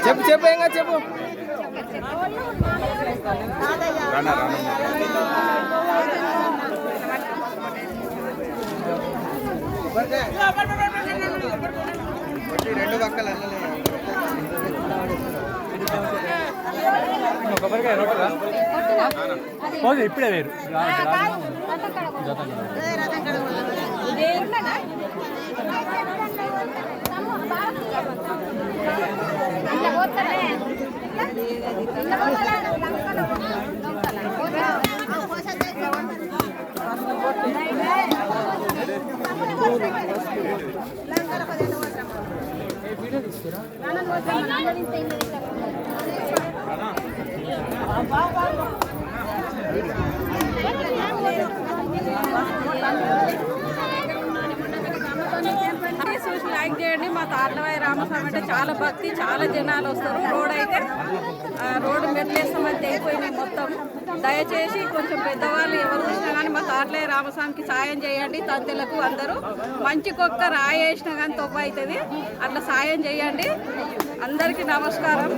చెప్పు చెప్పు ఏంగా చెప్పు. రెండు పక్కల కొబ్బరికాయ ఇప్పుడే వేరు లైక్ చేయండి. మా తాళ్ళవాయి రామస్వామి అంటే చాలా భక్తి, చాలా జనాలు వస్తారు. రోడ్డు మెట్లేస్తామని తెగిపోయినాయి మొత్తం. దయచేసి కొంచెం పెద్దవాళ్ళు ఎవరు చూసినా కానీ మా తాళ్ళవాయి రామస్వామికి సాయం చేయండి. తంతెలకు అందరూ మంచికొక్క రాయి వేసినా కానీ తొవ్వ అవుతుంది, అట్లా సాయం చేయండి. అందరికీ నమస్కారం.